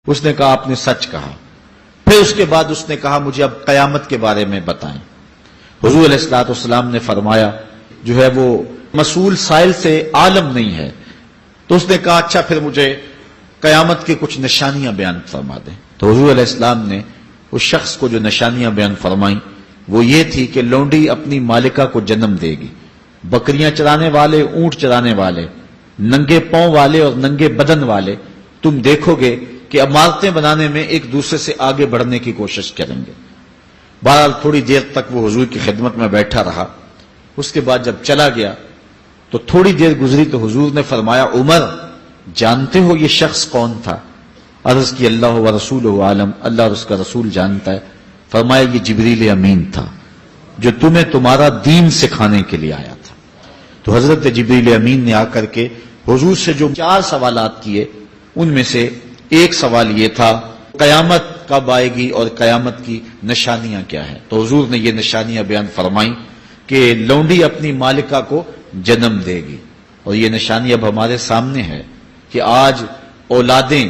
اس نے کہا آپ نے سچ کہا. پھر اس کے بعد اس نے کہا مجھے اب قیامت کے بارے میں بتائیں. حضور علیہ الصلوۃ والسلام نے فرمایا جو ہے وہ مسئول سائل سے عالم نہیں ہے. تو اس نے کہا اچھا پھر مجھے قیامت کی کچھ نشانیاں بیان فرما دیں. تو حضور علیہ السلام نے اس شخص کو جو نشانیاں بیان فرمائیں وہ یہ تھی کہ لونڈی اپنی مالکہ کو جنم دے گی. بکریاں چرانے والے، اونٹ چرانے والے، ننگے پاؤں والے اور ننگے بدن والے تم دیکھو گے کہ عمارتیں بنانے میں ایک دوسرے سے آگے بڑھنے کی کوشش کریں گے. بہرحال تھوڑی دیر تک وہ حضور کی خدمت میں بیٹھا رہا. اس کے بعد جب چلا گیا تو تھوڑی دیر گزری تو حضور نے فرمایا عمر جانتے ہو یہ شخص کون تھا؟ عرض کی اللہ و رسولہ عالم، اللہ اور اس کا رسول جانتا ہے. فرمایا یہ جبریل امین تھا جو تمہیں تمہارا دین سکھانے کے لیے آیا تھا. تو حضرت جبریل امین نے آ کر کے حضور سے جو 4 سوالات کیے ان میں سے ایک سوال یہ تھا قیامت کب آئے گی اور قیامت کی نشانیاں کیا ہیں. تو حضور نے یہ نشانیاں بیان فرمائیں کہ لونڈی اپنی مالکہ کو جنم دے گی. اور یہ نشانی اب ہمارے سامنے ہے کہ آج اولادیں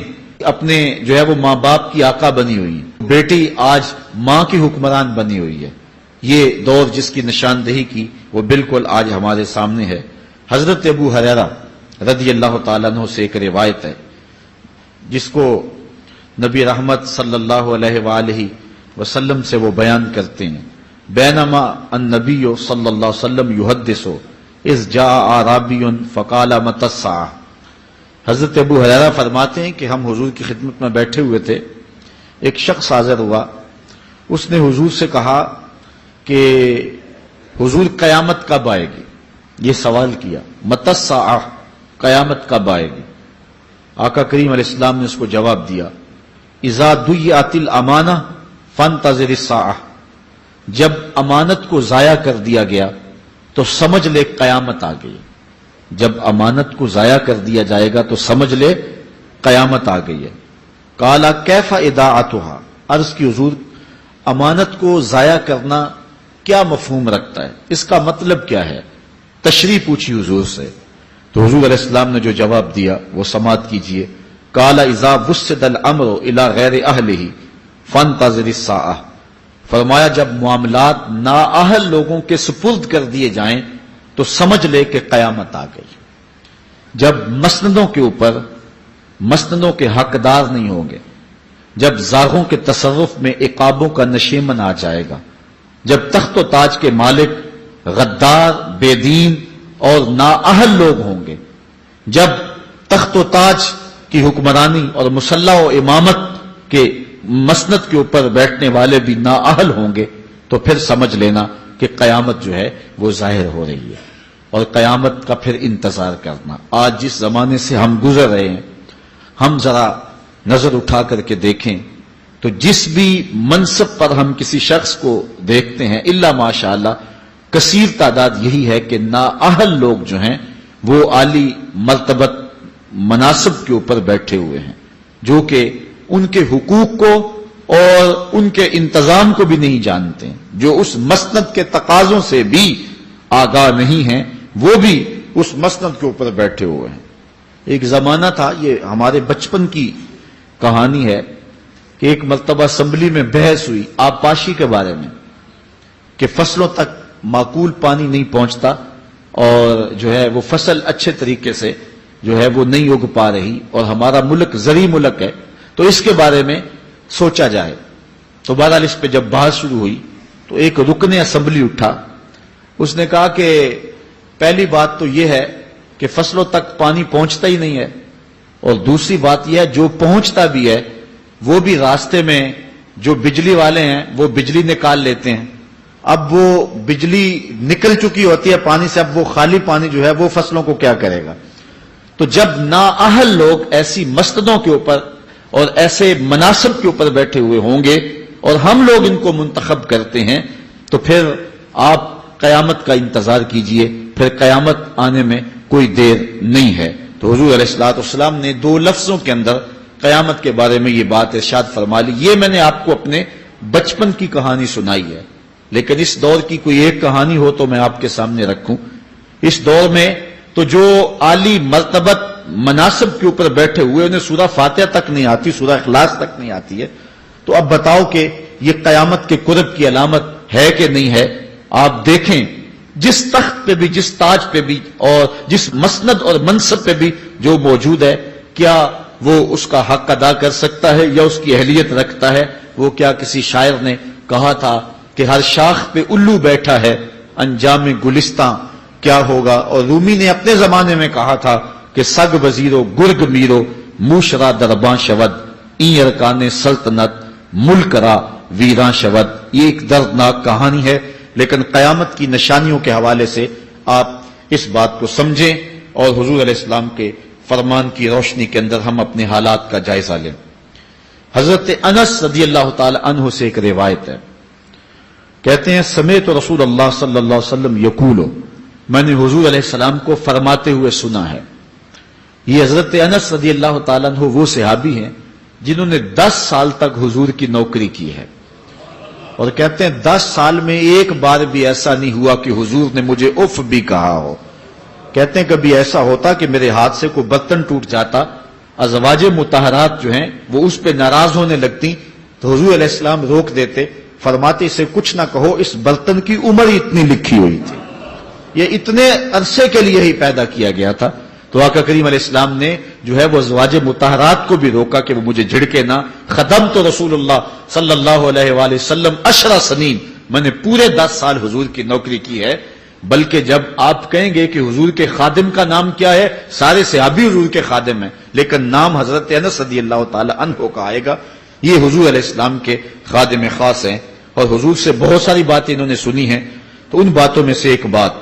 اپنے جو ہے وہ ماں باپ کی آقا بنی ہوئی ہیں، بیٹی آج ماں کی حکمران بنی ہوئی ہے. یہ دور جس کی نشاندہی کی وہ بالکل آج ہمارے سامنے ہے. حضرت ابو ہریرہ رضی اللہ تعالیٰ عنہ سے ایک روایت ہے جس کو نبی رحمت صلی اللہ علیہ وآلہ وسلم سے وہ بیان کرتے ہیں. بینما النبی صلی اللہ علیہ وسلم یحدث اذ جاء اعرابی فقال متی الساعہ. حضرت ابو ہریرہ فرماتے ہیں کہ ہم حضور کی خدمت میں بیٹھے ہوئے تھے. ایک شخص حاضر ہوا، اس نے حضور سے کہا کہ حضور قیامت کب آئے گی؟ یہ سوال کیا متی الساعہ، قیامت کب آئے گی؟ آقا کریم علیہ السلام نے اس کو جواب دیا اذا ضیعت الامانہ فانتظر الساعہ. جب امانت کو ضائع کر دیا گیا تو سمجھ لے قیامت آ گئی. جب امانت کو ضائع کر دیا جائے گا تو سمجھ لے قیامت آ گئی ہے. قال کیف اضاعتها، عرض کی حضور امانت کو ضائع کرنا کیا مفہوم رکھتا ہے، اس کا مطلب کیا ہے؟ تشریح پوچھی حضور سے. تو حضور علیہ السلام نے جو جواب دیا وہ سماعت کیجئے. قال اذا وسد الامر الى غیر اہلہ فانتظر الساعہ. فرمایا جب معاملات نااہل لوگوں کے سپرد کر دیے جائیں تو سمجھ لے کہ قیامت آ گئی. جب مسندوں کے اوپر مسندوں کے حقدار نہیں ہوں گے، جب زاغوں کے تصرف میں عقابوں کا نشیمن آ جائے گا، جب تخت و تاج کے مالک غدار، بے دین اور نااہل لوگ ہوں گے، جب تخت و تاج کی حکمرانی اور مسلح و امامت کے مسند کے اوپر بیٹھنے والے بھی نااہل ہوں گے، تو پھر سمجھ لینا کہ قیامت جو ہے وہ ظاہر ہو رہی ہے. اور قیامت کا پھر انتظار کرنا. آج جس زمانے سے ہم گزر رہے ہیں، ہم ذرا نظر اٹھا کر کے دیکھیں تو جس بھی منصب پر ہم کسی شخص کو دیکھتے ہیں الا ماشاء اللہ کثیر تعداد یہی ہے کہ نااہل لوگ جو ہیں وہ عالی مرتبت مناصب کے اوپر بیٹھے ہوئے ہیں، جو کہ ان کے حقوق کو اور ان کے انتظام کو بھی نہیں جانتے ہیں، جو اس مسند کے تقاضوں سے بھی آگاہ نہیں ہیں، وہ بھی اس مسند کے اوپر بیٹھے ہوئے ہیں. ایک زمانہ تھا، یہ ہمارے بچپن کی کہانی ہے، کہ ایک مرتبہ اسمبلی میں بحث ہوئی آبپاشی کے بارے میں کہ فصلوں تک معقول پانی نہیں پہنچتا اور جو ہے وہ فصل اچھے طریقے سے جو ہے وہ نہیں اگ پا رہی اور ہمارا ملک زرعی ملک ہے، تو اس کے بارے میں سوچا جائے. تو بہرحال اس پہ جب بحث شروع ہوئی تو ایک رکن اسمبلی اٹھا. اس نے کہا کہ پہلی بات تو یہ ہے کہ فصلوں تک پانی پہنچتا ہی نہیں ہے، اور دوسری بات یہ ہے جو پہنچتا بھی ہے وہ بھی راستے میں جو بجلی والے ہیں وہ بجلی نکال لیتے ہیں. اب وہ بجلی نکل چکی ہوتی ہے پانی سے، اب وہ خالی پانی جو ہے وہ فصلوں کو کیا کرے گا؟ تو جب نااہل لوگ ایسی مسندوں کے اوپر اور ایسے مناصب کے اوپر بیٹھے ہوئے ہوں گے اور ہم لوگ ان کو منتخب کرتے ہیں تو پھر آپ قیامت کا انتظار کیجئے، پھر قیامت آنے میں کوئی دیر نہیں ہے. تو حضور علیہ الصلوۃ والسلام نے 2 لفظوں کے اندر قیامت کے بارے میں یہ بات ارشاد فرما لی. یہ میں نے آپ کو اپنے بچپن کی کہانی سنائی ہے، لیکن اس دور کی کوئی ایک کہانی ہو تو میں آپ کے سامنے رکھوں. اس دور میں تو جو عالی مرتبت مناصب کے اوپر بیٹھے ہوئے انہیں سورہ فاتحہ تک نہیں آتی، سورہ اخلاص تک نہیں آتی ہے، تو اب بتاؤ کہ یہ قیامت کے قرب کی علامت ہے کہ نہیں ہے؟ آپ دیکھیں جس تخت پہ بھی، جس تاج پہ بھی، اور جس مسند اور منصب پہ بھی جو موجود ہے، کیا وہ اس کا حق ادا کر سکتا ہے یا اس کی اہلیت رکھتا ہے؟ وہ کیا کسی شاعر نے کہا تھا کہ ہر شاخ پہ الو بیٹھا ہے، انجام گلستاں کیا ہوگا؟ اور رومی نے اپنے زمانے میں کہا تھا کہ سگ وزیرو گرگ میرو موشرا درباں شود این ارکان سلطنت ملک را ویراں شود۔ یہ ایک دردناک کہانی ہے، لیکن قیامت کی نشانیوں کے حوالے سے آپ اس بات کو سمجھیں اور حضور علیہ السلام کے فرمان کی روشنی کے اندر ہم اپنے حالات کا جائزہ لیں۔ حضرت انس رضی اللہ تعالی عنہ سے ایک روایت ہے، کہتے ہیں سمیت رسول اللہ صلی اللہ علیہ وسلم یقول، میں نے حضور علیہ السلام کو فرماتے ہوئے سنا ہے۔ یہ حضرت انس رضی اللہ تعالیٰ عنہ وہ صحابی ہیں جنہوں نے 10 سال تک حضور کی نوکری کی ہے، اور کہتے ہیں 10 سال میں ایک بار بھی ایسا نہیں ہوا کہ حضور نے مجھے اف بھی کہا ہو۔ کہتے ہیں کبھی ایسا ہوتا کہ میرے ہاتھ سے کوئی برتن ٹوٹ جاتا، ازواج مطہرات جو ہیں وہ اس پہ ناراض ہونے لگتی تو حضور علیہ السلام روک دیتے، فرماتے اسے کچھ نہ کہو، اس برتن کی عمر ہی اتنی لکھی ہوئی تھی، یہ اتنے عرصے کے لیے ہی پیدا کیا گیا تھا۔ تو آقا کریم علیہ السلام نے جو ہے وہ ازواج مطہرات کو بھی روکا کہ وہ مجھے جھڑکے نہ۔ خدمت رسول اللہ صلی اللہ علیہ وآلہ وسلم 10 سنین، میں نے پورے 10 سال حضور کی نوکری کی ہے۔ بلکہ جب آپ کہیں گے کہ حضور کے خادم کا نام کیا ہے، سارے صحابی حضور کے خادم ہیں، لیکن نام حضرت انس رضی اللہ تعالی عنہ کا آئے گا، یہ حضور علیہ السلام کے خادم خاص ہیں، اور حضور سے بہت ساری باتیں انہوں نے سنی ہیں۔ تو ان باتوں میں سے ایک بات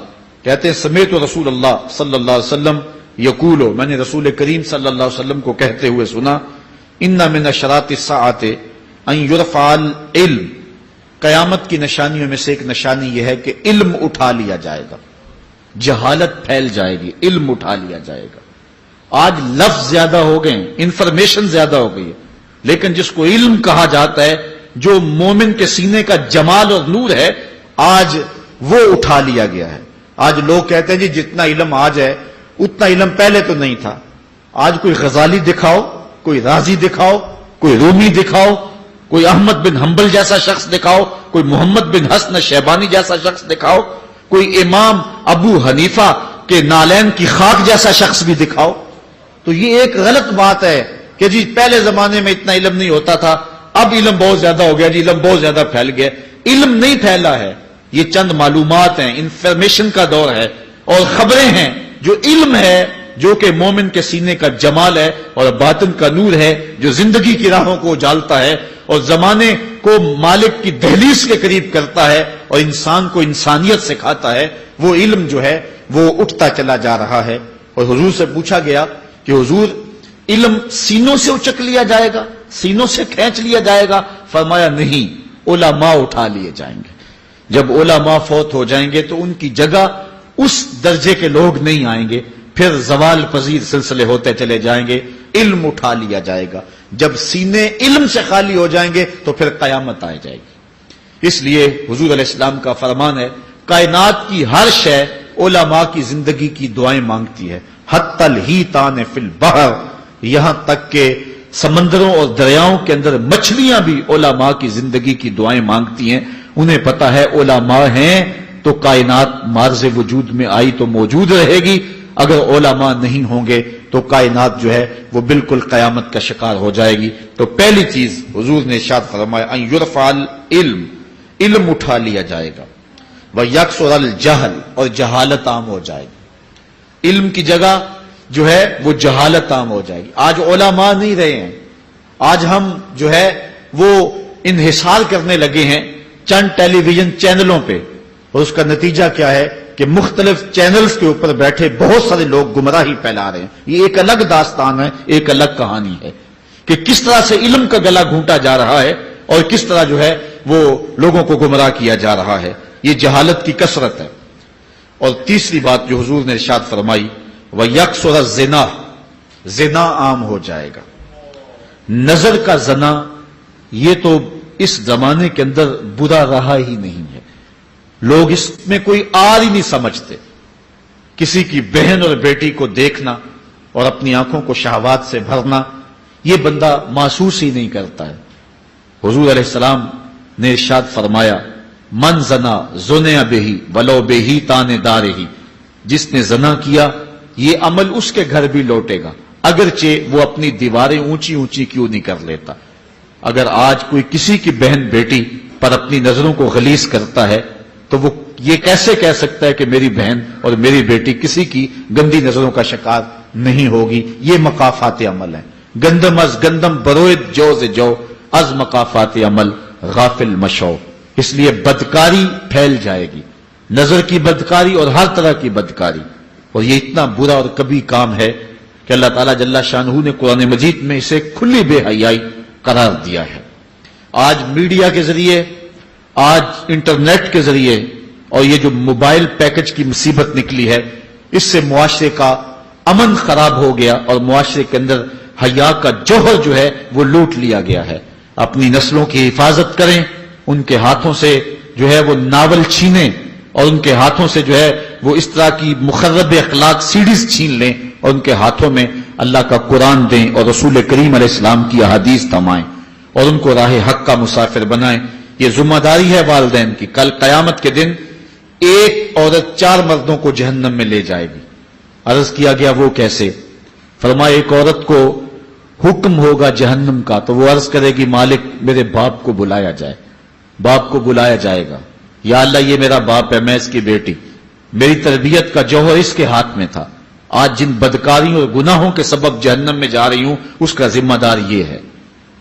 کہتے ہیں سمیت رسول اللہ صلی اللہ علیہ وسلم یقولو، میں نے رسول کریم صلی اللہ علیہ وسلم کو کہتے ہوئے سنا، ان من اشراط الساعۃ ان یرفع العلم، قیامت کی نشانیوں میں سے ایک نشانی یہ ہے کہ علم اٹھا لیا جائے گا، جہالت پھیل جائے گی، علم اٹھا لیا جائے گا۔ آج لفظ زیادہ ہو گئے، انفارمیشن زیادہ ہو گئی ہے، لیکن جس کو علم کہا جاتا ہے، جو مومن کے سینے کا جمال اور نور ہے، آج وہ اٹھا لیا گیا ہے۔ آج لوگ کہتے ہیں جی جتنا علم آج ہے اتنا علم پہلے تو نہیں تھا۔ آج کوئی غزالی دکھاؤ، کوئی رازی دکھاؤ، کوئی رومی دکھاؤ، کوئی احمد بن حنبل جیسا شخص دکھاؤ، کوئی محمد بن حسن شیبانی جیسا شخص دکھاؤ، کوئی امام ابو حنیفہ کے نالین کی خاک جیسا شخص بھی دکھاؤ، تو یہ ایک غلط بات ہے کہ جی پہلے زمانے میں اتنا علم نہیں ہوتا تھا، اب علم بہت زیادہ ہو گیا، جی علم بہت زیادہ پھیل گیا۔ علم نہیں پھیلا ہے، یہ چند معلومات ہیں، انفارمیشن کا دور ہے، اور خبریں ہیں۔ جو علم ہے، جو کہ مومن کے سینے کا جمال ہے اور باطن کا نور ہے، جو زندگی کی راہوں کو اجالتا ہے اور زمانے کو مالک کی دہلیز کے قریب کرتا ہے اور انسان کو انسانیت سکھاتا ہے، وہ علم جو ہے وہ اٹھتا چلا جا رہا ہے۔ اور حضور سے پوچھا گیا کہ حضور علم سینوں سے اچک لیا جائے گا، سینوں سے کھینچ لیا جائے گا؟ فرمایا نہیں، علماء اٹھا لیے جائیں گے۔ جب علماء فوت ہو جائیں گے تو ان کی جگہ اس درجے کے لوگ نہیں آئیں گے، پھر زوال پذیر سلسلے ہوتے چلے جائیں گے، علم اٹھا لیا جائے گا۔ جب سینے علم سے خالی ہو جائیں گے تو پھر قیامت آ جائے گی۔ اس لیے حضور علیہ السلام کا فرمان ہے، کائنات کی ہر شے علماء کی زندگی کی دعائیں مانگتی ہے، حتی الحیتان فی البحر، یہاں تک کہ سمندروں اور دریاؤں کے اندر مچھلیاں بھی علماء کی زندگی کی دعائیں مانگتی ہیں۔ انہیں پتا ہے علماء ہیں تو کائنات معرض وجود میں آئی تو موجود رہے گی، اگر علماء نہیں ہوں گے تو کائنات جو ہے وہ بالکل قیامت کا شکار ہو جائے گی۔ تو پہلی چیز حضور نے ارشاد فرمایا ان یرفع العلم، علم اٹھا لیا جائے گا، ویکثر الجہل، اور جہالت عام ہو جائے گی۔ علم کی جگہ جو ہے وہ جہالت عام ہو جائے گی۔ آج علماء نہیں رہے ہیں، آج ہم جو ہے وہ انحصار کرنے لگے ہیں چند ٹیلی ویژن چینلوں پہ، اور اس کا نتیجہ کیا ہے کہ مختلف چینلز کے اوپر بیٹھے بہت سارے لوگ گمراہی پھیلا رہے ہیں۔ یہ ایک الگ داستان ہے، ایک الگ کہانی ہے کہ کس طرح سے علم کا گلا گھونٹا جا رہا ہے اور کس طرح جو ہے وہ لوگوں کو گمراہ کیا جا رہا ہے۔ یہ جہالت کی کثرت ہے۔ اور تیسری بات جو حضور نے ارشاد فرمائی، وَيَكْثُرَ الزِّنَا، زنا عام ہو جائے گا۔ نظر کا زنا یہ تو اس زمانے کے اندر برا رہا ہی نہیں ہے، لوگ اس میں کوئی آر ہی نہیں سمجھتے۔ کسی کی بہن اور بیٹی کو دیکھنا اور اپنی آنکھوں کو شہوات سے بھرنا یہ بندہ محسوس ہی نہیں کرتا ہے۔ حضور علیہ السلام نے ارشاد فرمایا من زنا زنیا بہی ولو بہی تانے دارہی، جس نے زنا کیا یہ عمل اس کے گھر بھی لوٹے گا اگرچہ وہ اپنی دیواریں اونچی اونچی کیوں نہیں کر لیتا۔ اگر آج کوئی کسی کی بہن بیٹی پر اپنی نظروں کو غلیظ کرتا ہے تو وہ یہ کیسے کہہ سکتا ہے کہ میری بہن اور میری بیٹی کسی کی گندی نظروں کا شکار نہیں ہوگی؟ یہ مقافات عمل ہیں۔ گندم از گندم بروید جوز جو از مقافات عمل غافل مشو۔ اس لیے بدکاری پھیل جائے گی، نظر کی بدکاری اور ہر طرح کی بدکاری، اور یہ اتنا برا اور کبھی کام ہے کہ اللہ تعالیٰ جل شانہ نے قرآن مجید میں اسے کھلی بے حیائی قرار دیا ہے۔ آج میڈیا کے ذریعے، آج انٹرنیٹ کے ذریعے اور یہ جو موبائل پیکج کی مصیبت نکلی ہے، اس سے معاشرے کا امن خراب ہو گیا اور معاشرے کے اندر حیا کا جوہر جو ہے وہ لوٹ لیا گیا ہے۔ اپنی نسلوں کی حفاظت کریں، ان کے ہاتھوں سے جو ہے وہ ناول چھینیں اور ان کے ہاتھوں سے جو ہے وہ اس طرح کی مخرب اخلاق سیڈیز چھین لیں اور ان کے ہاتھوں میں اللہ کا قرآن دیں اور رسول کریم علیہ السلام کی احادیث تھمائیں اور ان کو راہ حق کا مسافر بنائیں۔ یہ ذمہ داری ہے والدین کی۔ کل قیامت کے دن ایک عورت 4 مردوں کو جہنم میں لے جائے گی۔ عرض کیا گیا وہ کیسے؟ فرمایا ایک عورت کو حکم ہوگا جہنم کا تو وہ عرض کرے گی مالک میرے باپ کو بلایا جائے۔ باپ کو بلایا جائے گا، یا اللہ یہ میرا باپ ہے، میں اس کی بیٹی، میری تربیت کا جوہر اس کے ہاتھ میں تھا، آج جن بدکاریوں اور گناہوں کے سبب جہنم میں جا رہی ہوں اس کا ذمہ دار یہ ہے۔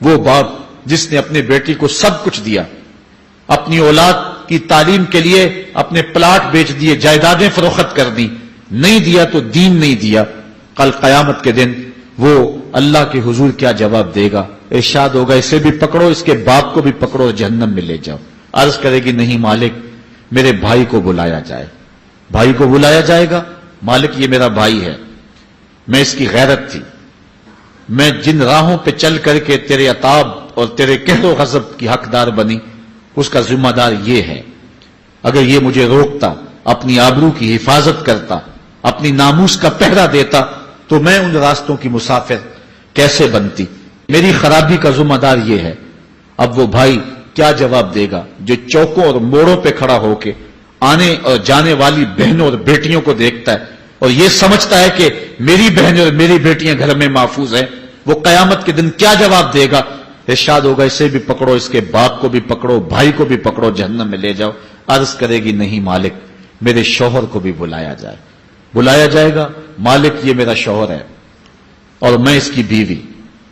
وہ باپ جس نے اپنے بیٹی کو سب کچھ دیا، اپنی اولاد کی تعلیم کے لیے اپنے پلاٹ بیچ دیے، جائیدادیں فروخت کر دی، نہیں دیا تو دین نہیں دیا، کل قیامت کے دن وہ اللہ کے حضور کیا جواب دے گا؟ ارشاد ہوگا اسے بھی پکڑو، اس کے باپ کو بھی پکڑو اور جہنم میں لے جاؤ۔ عرض کرے گی نہیں مالک میرے بھائی کو بلایا جائے۔ بھائی کو بلایا جائے گا، مالک یہ میرا بھائی ہے، میں اس کی غیرت تھی، میں جن راہوں پہ چل کر کے تیرے عتاب اور تیرے قہر و غضب کی حقدار بنی اس کا ذمہ دار یہ ہے۔ اگر یہ مجھے روکتا، اپنی آبرو کی حفاظت کرتا، اپنی ناموس کا پہرا دیتا تو میں ان راستوں کی مسافر کیسے بنتی؟ میری خرابی کا ذمہ دار یہ ہے۔ اب وہ بھائی کیا جواب دے گا جو چوکوں اور موڑوں پہ کھڑا ہو کے آنے اور جانے والی بہنوں اور بیٹیوں کو دیکھتا ہے اور یہ سمجھتا ہے کہ میری بہنیں اور میری بیٹیاں گھر میں محفوظ ہیں؟ وہ قیامت کے دن کیا جواب دے گا؟ ارشاد ہوگا اسے بھی پکڑو، اس کے باپ کو بھی پکڑو، بھائی کو بھی پکڑو، جہنم میں لے جاؤ۔ عرض کرے گی نہیں مالک میرے شوہر کو بھی بلایا جائے۔ بلایا جائے گا، مالک یہ میرا شوہر ہے اور میں اس کی بیوی،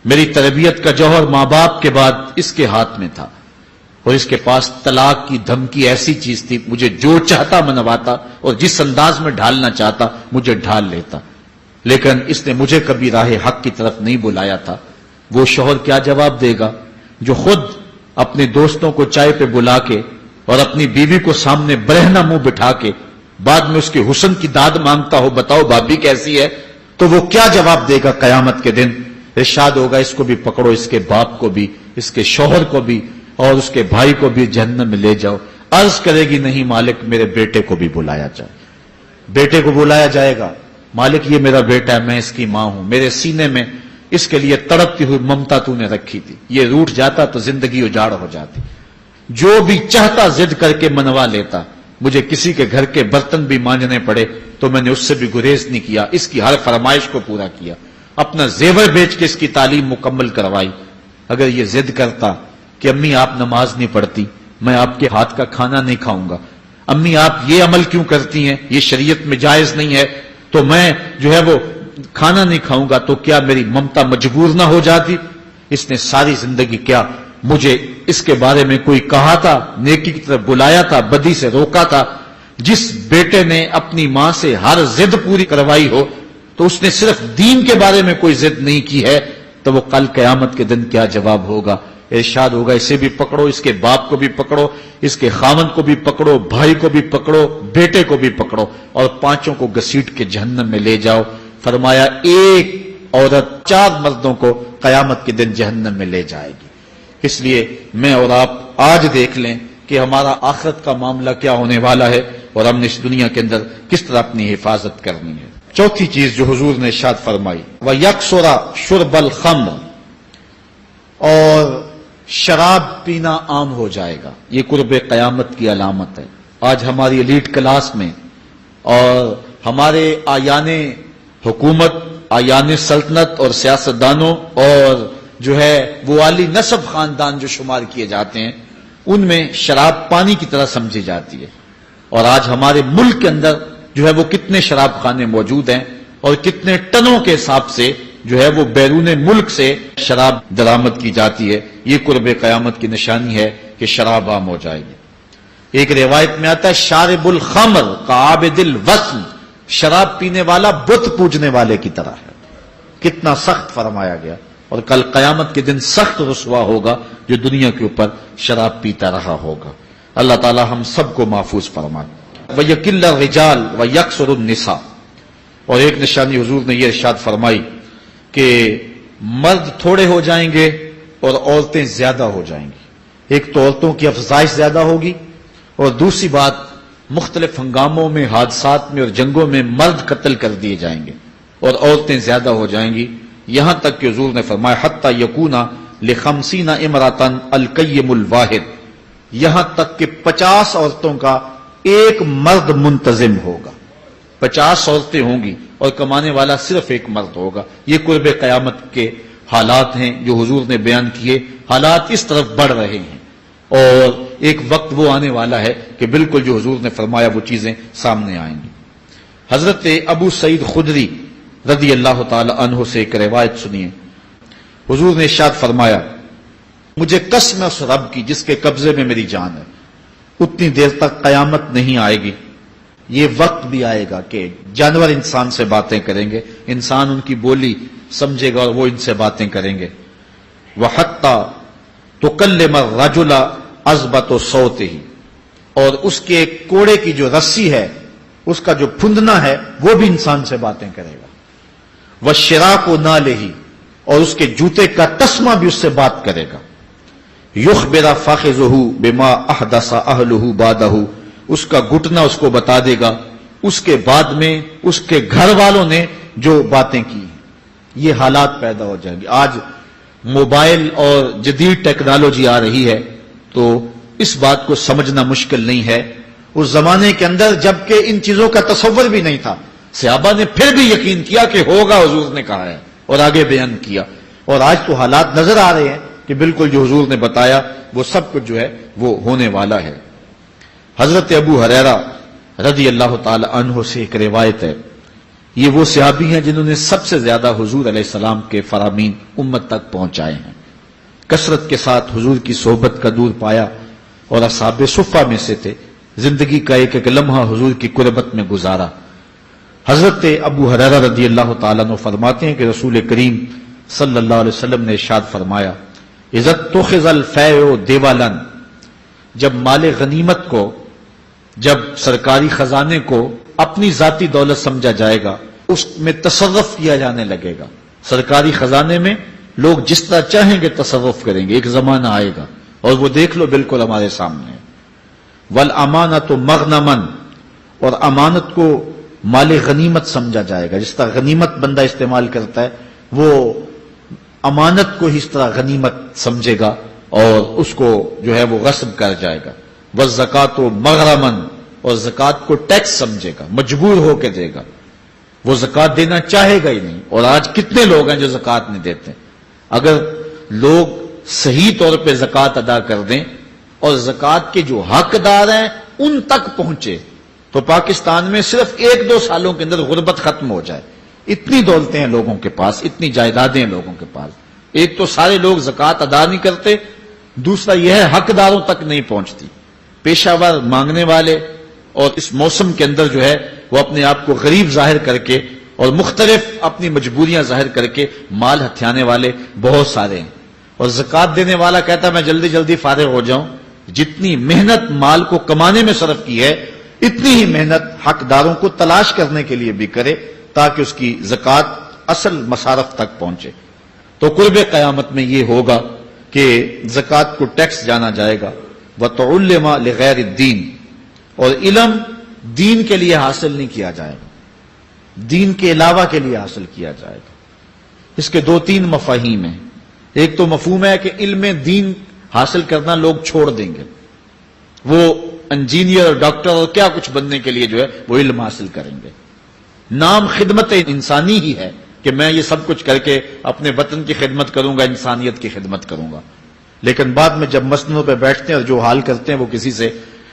میری تربیت کا جوہر ماں باپ کے بعد اس کے ہاتھ میں تھا اور اس کے پاس طلاق کی دھمکی ایسی چیز تھی، مجھے جو چاہتا منواتا اور جس انداز میں ڈھالنا چاہتا مجھے ڈھال لیتا، لیکن اس نے مجھے کبھی راہ حق کی طرف نہیں بلایا تھا۔ وہ شوہر کیا جواب دے گا جو خود اپنے دوستوں کو چائے پہ بلا کے اور اپنی بیوی کو سامنے برہنہ منہ بٹھا کے بعد میں اس کے حسن کی داد مانگتا ہو، بتاؤ بھابی کیسی ہے؟ تو وہ کیا جواب دے گا قیامت کے دن؟ ارشاد ہوگا اس کو بھی پکڑو، اس کے باپ کو بھی، اس کے شوہر کو بھی اور اس کے بھائی کو بھی جہنم میں لے جاؤ۔ عرض کرے گی نہیں مالک میرے بیٹے کو بھی بلایا جائے۔ بیٹے کو بلایا جائے گا، مالک یہ میرا بیٹا ہے، میں اس کی ماں ہوں، میرے سینے میں اس کے لیے تڑپتی ہوئی ممتا تو نے رکھی تھی، یہ روٹ جاتا تو زندگی اجاڑ ہو جاتی، جو بھی چاہتا ضد کر کے منوا لیتا، مجھے کسی کے گھر کے برتن بھی مانجنے پڑے تو میں نے اس سے بھی گریز نہیں کیا، اس کی ہر فرمائش کو پورا کیا، اپنا زیور بیچ کے اس کی تعلیم مکمل کروائی۔ اگر یہ ضد کرتا کہ امی آپ نماز نہیں پڑھتی، میں آپ کے ہاتھ کا کھانا نہیں کھاؤں گا، امی آپ یہ عمل کیوں کرتی ہیں، یہ شریعت میں جائز نہیں ہے، تو میں جو ہے وہ کھانا نہیں کھاؤں گا، تو کیا میری ممتا مجبور نہ ہو جاتی؟ اس نے ساری زندگی کیا مجھے اس کے بارے میں کوئی کہا تھا، نیکی کی طرف بلایا تھا، بدی سے روکا تھا؟ جس بیٹے نے اپنی ماں سے ہر ضد پوری کروائی ہو تو اس نے صرف دین کے بارے میں کوئی ضد نہیں کی ہے، تو وہ کل قیامت کے دن کیا جواب ہوگا؟ ارشاد ہوگا اسے بھی پکڑو، اس کے باپ کو بھی پکڑو، اس کے خاوند کو بھی پکڑو، بھائی کو بھی پکڑو، بیٹے کو بھی پکڑو اور پانچوں کو گھسیٹ کے جہنم میں لے جاؤ۔ فرمایا ایک عورت 4 مردوں کو قیامت کے دن جہنم میں لے جائے گی۔ اس لیے میں اور آپ آج دیکھ لیں کہ ہمارا آخرت کا معاملہ کیا ہونے والا ہے اور ہم نے اس دنیا کے اندر کس طرح اپنی حفاظت کرنی ہے۔ چوتھی چیز جو حضور نے ارشاد فرمائی وَيَكْسُرَ شُرْبَ الْخَمْرِ، اور شراب پینا عام ہو جائے گا. یہ قرب قیامت کی علامت ہے. آج ہماری ایلیٹ کلاس میں اور ہمارے آیان حکومت، آیان سلطنت اور سیاستدانوں اور جو ہے وہ عالی نسب خاندان جو شمار کیے جاتے ہیں، ان میں شراب پانی کی طرح سمجھی جاتی ہے. اور آج ہمارے ملک کے اندر جو ہے وہ کتنے شراب خانے موجود ہیں اور کتنے ٹنوں کے حساب سے جو ہے وہ بیرون ملک سے شراب درآمد کی جاتی ہے. یہ قرب قیامت کی نشانی ہے کہ شراب عام ہو جائے گی. ایک روایت میں آتا ہے شارب الخمر کعابد الوثن، شراب پینے والا بت پوجنے والے کی طرح ہے. کتنا سخت فرمایا گیا. اور کل قیامت کے دن سخت رسوا ہوگا جو دنیا کے اوپر شراب پیتا رہا ہوگا. اللہ تعالی ہم سب کو محفوظ فرمائے. وَيَكِلَّ الرِّجَالِ وَيَكْسُرُ النِّسَاءَ، اور ایک نشانی حضور نے یہ ارشاد فرمائی کہ مرد تھوڑے ہو جائیں گے اور عورتیں زیادہ ہو جائیں گی. ایک تو عورتوں کی افزائش زیادہ ہوگی، اور دوسری بات مختلف ہنگاموں میں، حادثات میں اور جنگوں میں مرد قتل کر دیے جائیں گے اور عورتیں زیادہ ہو جائیں گی. یہاں تک کہ حضور نے فرمایا حتی یکون ل50 امراتن القیم الواحد، یہاں تک کہ 50 عورتوں کا ایک مرد منتظم ہوگا. 50 عورتیں ہوں گی اور کمانے والا صرف ایک مرد ہوگا. یہ قرب قیامت کے حالات ہیں جو حضور نے بیان کیے. حالات اس طرف بڑھ رہے ہیں اور ایک وقت وہ آنے والا ہے کہ بالکل جو حضور نے فرمایا وہ چیزیں سامنے آئیں گی. حضرت ابو سعید خدری رضی اللہ تعالی عنہ سے ایک روایت سنیے. حضور نے ارشاد فرمایا مجھے قسم ہے اس رب کی جس کے قبضے میں میری جان ہے، اتنی دیر تک قیامت نہیں آئے گی. یہ وقت بھی آئے گا کہ جانور انسان سے باتیں کریں گے، انسان ان کی بولی سمجھے گا اور وہ ان سے باتیں کریں گے. وَحَتَّى تُكَلِّمَ الرَّجُلَ عَزْبَةُ صَوْتِهِ، اور اس کے کوڑے کی جو رسی ہے، اس کا جو پھندنا ہے، وہ بھی انسان سے باتیں کرے گا. وَالشِّرَاقُ نَالِهِ، اور اس کے جوتے کا تسمہ بھی اس سے بات کرے گا. یخبر فاخذہ بما احدث اہلہ بعدہ، اس کا گھٹنا اس کو بتا دے گا اس کے بعد میں اس کے گھر والوں نے جو باتیں کی. یہ حالات پیدا ہو جائیں گے. آج موبائل اور جدید ٹیکنالوجی آ رہی ہے تو اس بات کو سمجھنا مشکل نہیں ہے. اس زمانے کے اندر جبکہ ان چیزوں کا تصور بھی نہیں تھا، صحابہ نے پھر بھی یقین کیا کہ ہوگا، حضور نے کہا ہے اور آگے بیان کیا. اور آج تو حالات نظر آ رہے ہیں کہ بالکل جو حضور نے بتایا وہ سب کچھ جو ہے وہ ہونے والا ہے. حضرت ابو ہریرہ رضی اللہ تعالی عنہ سے ایک روایت ہے. یہ وہ صحابی ہیں جنہوں نے سب سے زیادہ حضور علیہ السلام کے فرامین امت تک پہنچائے ہیں. کثرت کے ساتھ حضور کی صحبت کا دور پایا اور اصحاب صفہ میں سے تھے. زندگی کا ایک ایک لمحہ حضور کی قربت میں گزارا. حضرت ابو ہریرہ رضی اللہ تعالیٰ عنہ فرماتے ہیں کہ رسول کریم صلی اللہ علیہ وسلم نے ارشاد فرمایا اذا اتخذ الفیء دیوالا، جب مال غنیمت کو، جب سرکاری خزانے کو اپنی ذاتی دولت سمجھا جائے گا، اس میں تصرف کیا جانے لگے گا. سرکاری خزانے میں لوگ جس طرح چاہیں گے تصرف کریں گے. ایک زمانہ آئے گا اور وہ دیکھ لو بالکل ہمارے سامنے. والامانۃ مغنما، اور امانت کو مال غنیمت سمجھا جائے گا. جس طرح غنیمت بندہ استعمال کرتا ہے وہ امانت کو ہی اس طرح غنیمت سمجھے گا اور اس کو جو ہے وہ غصب کر جائے گا. والزکوٰۃ مغرما، اور زکوٰۃ کو ٹیکس سمجھے گا، مجبور ہو کے دے گا. وہ زکوٰۃ دینا چاہے گا ہی نہیں. اور آج کتنے لوگ ہیں جو زکوٰۃ نہیں دیتے. اگر لوگ صحیح طور پہ زکوٰۃ ادا کر دیں اور زکوٰۃ کے جو حقدار ہیں ان تک پہنچے تو پاکستان میں صرف 1-2 سالوں کے اندر غربت ختم ہو جائے. اتنی دولتیں ہیں لوگوں کے پاس، اتنی جائیدادیں ہیں لوگوں کے پاس. ایک تو سارے لوگ زکوٰۃ ادا نہیں کرتے، دوسرا یہ ہے حقداروں تک نہیں پہنچتی. پیشہ ور مانگنے والے اور اس موسم کے اندر جو ہے وہ اپنے آپ کو غریب ظاہر کر کے اور مختلف اپنی مجبوریاں ظاہر کر کے مال ہتھیانے والے بہت سارے ہیں. اور زکوٰۃ دینے والا کہتا ہے میں جلدی جلدی فارغ ہو جاؤں. جتنی محنت مال کو کمانے میں صرف کی ہے اتنی ہی محنت حقداروں کو تلاش کرنے کے لیے بھی کرے تاکہ اس کی زکوٰۃ اصل مصارف تک پہنچے. تو قرب قیامت میں یہ ہوگا کہ زکوٰۃ کو ٹیکس جانا جائے گا. وَتُعُلِّمَ لِغَيْرِ الدِّينِ، اور علم دین کے لیے حاصل نہیں کیا جائے گا. دین کے علاوہ کے لیے حاصل کیا جائے گا۔ اس کے دو تین مفاہیم ہیں۔ ایک تو مفہوم ہے کہ علم دین حاصل کرنا لوگ چھوڑ دیں گے، وہ انجینئر ڈاکٹر اور کیا کچھ بننے کے لیے جو ہے وہ علم حاصل کریں گے۔ نام خدمت انسانی ہی ہے کہ میں یہ سب کچھ کر کے اپنے وطن کی خدمت کروں گا، انسانیت کی خدمت کروں گا، لیکن بعد میں جب مسندوں پہ بیٹھتے ہیں اور جو حال کرتے ہیں وہ کسی سے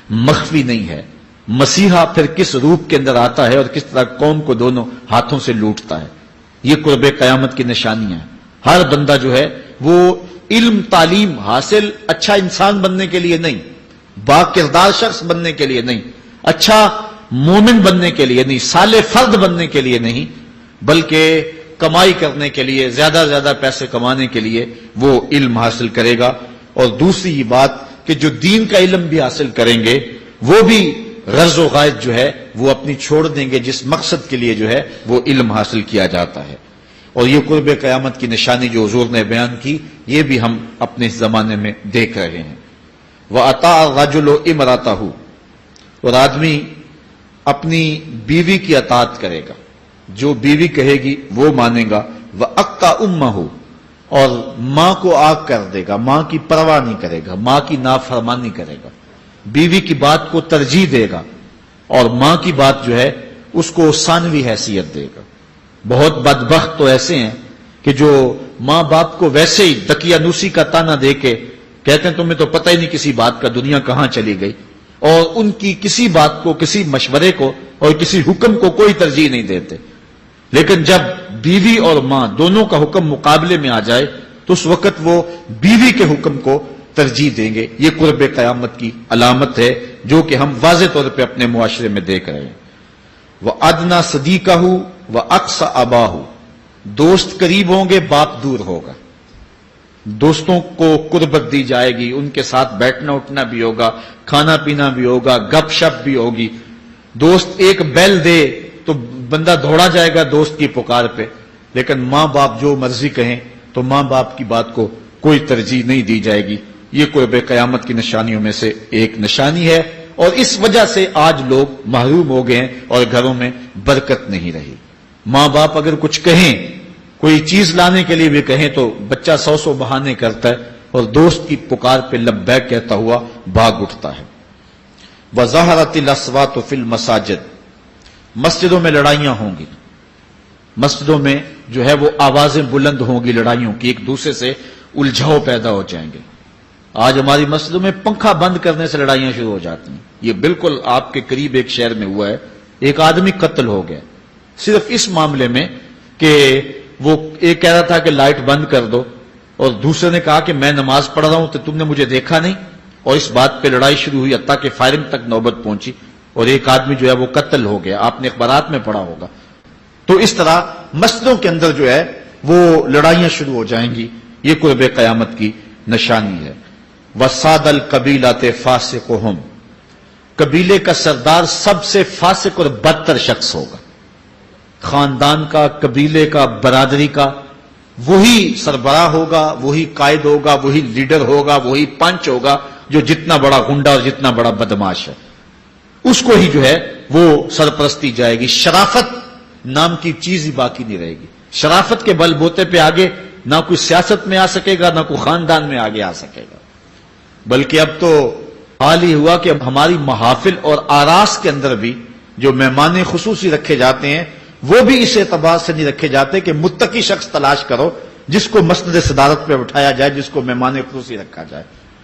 مخفی نہیں ہے۔ مسیحا پھر کس روپ کے اندر آتا ہے اور کس طرح قوم کو دونوں ہاتھوں سے لوٹتا ہے، یہ قرب قیامت کی نشانیاں ہیں۔ ہر بندہ جو ہے وہ علم تعلیم حاصل اچھا انسان بننے کے لیے نہیں، با کردار شخص بننے کے لیے نہیں، اچھا مومن بننے کے لیے نہیں، صالح فرد بننے کے لیے نہیں، بلکہ کمائی کرنے کے لیے، زیادہ زیادہ پیسے کمانے کے لیے وہ علم حاصل کرے گا۔ اور دوسری یہ بات کہ جو دین کا علم بھی حاصل کریں گے وہ بھی غرض و غائد جو ہے وہ اپنی چھوڑ دیں گے، جس مقصد کے لیے جو ہے وہ علم حاصل کیا جاتا ہے۔ اور یہ قرب قیامت کی نشانی جو حضور نے بیان کی، یہ بھی ہم اپنے اس زمانے میں دیکھ رہے ہیں۔ وَأَطَاعَ الرَّجُلُ امْرَأَتَهُ، اور آدمی اپنی بیوی کی اطاعت کرے گا، جو بیوی کہے گی وہ مانے گا۔ وَأَقَّى أُمَّهُ، اور ماں کو آگ کر دے گا، ماں کی پرواہ نہیں کرے گا، ماں کی نافرمانی کرے گا، بیوی کی بات کو ترجیح دے گا، اور ماں کی بات جو ہے اس کو ثانوی حیثیت دے گا۔ بہت بدبخت تو ایسے ہیں کہ جو ماں باپ کو ویسے ہی دقیانوسی کا تانا دے کے کہتے ہیں تمہیں تو پتہ ہی نہیں کسی بات کا، دنیا کہاں چلی گئی، اور ان کی کسی بات کو، کسی مشورے کو اور کسی حکم کو کوئی ترجیح نہیں دیتے۔ لیکن جب بیوی اور ماں دونوں کا حکم مقابلے میں آ جائے تو اس وقت وہ بیوی کے حکم کو ترجیح دیں گے۔ یہ قرب قیامت کی علامت ہے جو کہ ہم واضح طور پہ اپنے معاشرے میں دیکھ رہے ہیں۔ وَأَدْنَى صَدِيقَهُ وَأَقْصَى أَبَاهُ، دوست قریب ہوں گے، باپ دور ہوگا۔ دوستوں کو قربت دی جائے گی، ان کے ساتھ بیٹھنا اٹھنا بھی ہوگا، کھانا پینا بھی ہوگا، گپ شپ بھی ہوگی۔ دوست ایک بیل دے تو بندہ دوڑا جائے گا دوست کی پکار پہ، لیکن ماں باپ جو مرضی کہیں تو ماں باپ کی بات کو کوئی ترجیح نہیں دی جائے گی۔ یہ قرب قیامت کی نشانیوں میں سے ایک نشانی ہے، اور اس وجہ سے آج لوگ محروم ہو گئے ہیں اور گھروں میں برکت نہیں رہی۔ ماں باپ اگر کچھ کہیں، کوئی چیز لانے کے لیے بھی کہیں تو بچہ 100 بہانے کرتا ہے اور دوست کی پکار پہ لبیک کہتا ہوا بھاگ اٹھتا ہے۔ وَظَهَرَتِ الْأَصْوَاتُ فِي الْمَسَاجِدِ، مسجدوں میں لڑائیاں ہوں گی، مسجدوں میں جو ہے وہ آوازیں بلند ہوں گی لڑائیوں کی، ایک دوسرے سے الجھاؤ پیدا ہو جائیں گے۔ آج ہماری مسجدوں میں پنکھا بند کرنے سے لڑائیاں شروع ہو جاتی ہیں۔ یہ بالکل آپ کے قریب ایک شہر میں ہوا ہے، ایک آدمی قتل ہو گیا صرف اس معاملے میں کہ وہ ایک کہہ رہا تھا کہ لائٹ بند کر دو، اور دوسرے نے کہا کہ میں نماز پڑھ رہا ہوں تو تم نے مجھے دیکھا نہیں، اور اس بات پہ لڑائی شروع ہوئی، حتیٰ کہ فائرنگ تک نوبت پہنچی، اور ایک آدمی جو ہے وہ قتل ہو گیا۔ آپ نے اخبارات میں پڑھا ہوگا۔ تو اس طرح مسجدوں کے اندر جو ہے وہ لڑائیاں شروع ہو جائیں گی، یہ قرب قیامت کی نشانی ہے۔ وَسَادَ الْقَبِيلَةِ فَاسِقُهُمْ، قبیلے کا سردار سب سے فاسق اور بدتر شخص ہوگا۔ خاندان کا، قبیلے کا، برادری کا وہی سربراہ ہوگا، وہی قائد ہوگا، وہی لیڈر ہوگا، وہی پنچ ہوگا جو جتنا بڑا گنڈا اور جتنا بڑا بدماش ہے اس کو ہی جو ہے وہ سرپرستی جائے گی۔ شرافت نام کی چیز ہی باقی نہیں رہے گی۔ شرافت کے بل بوتے پہ آگے نہ کوئی سیاست میں آ سکے گا، نہ کوئی خاندان میں آگے آ سکے گا، بلکہ اب تو حال ہی ہوا کہ اب ہماری محافل اور آراس کے اندر بھی جو مہمان خصوصی رکھے جاتے ہیں وہ بھی اس اعتبار سے نہیں رکھے جاتے کہ متقی شخص تلاش کرو جس کو مسند صدارت پہ بٹھایا جائے، جس کو مہمان خصوصی رکھا جائے۔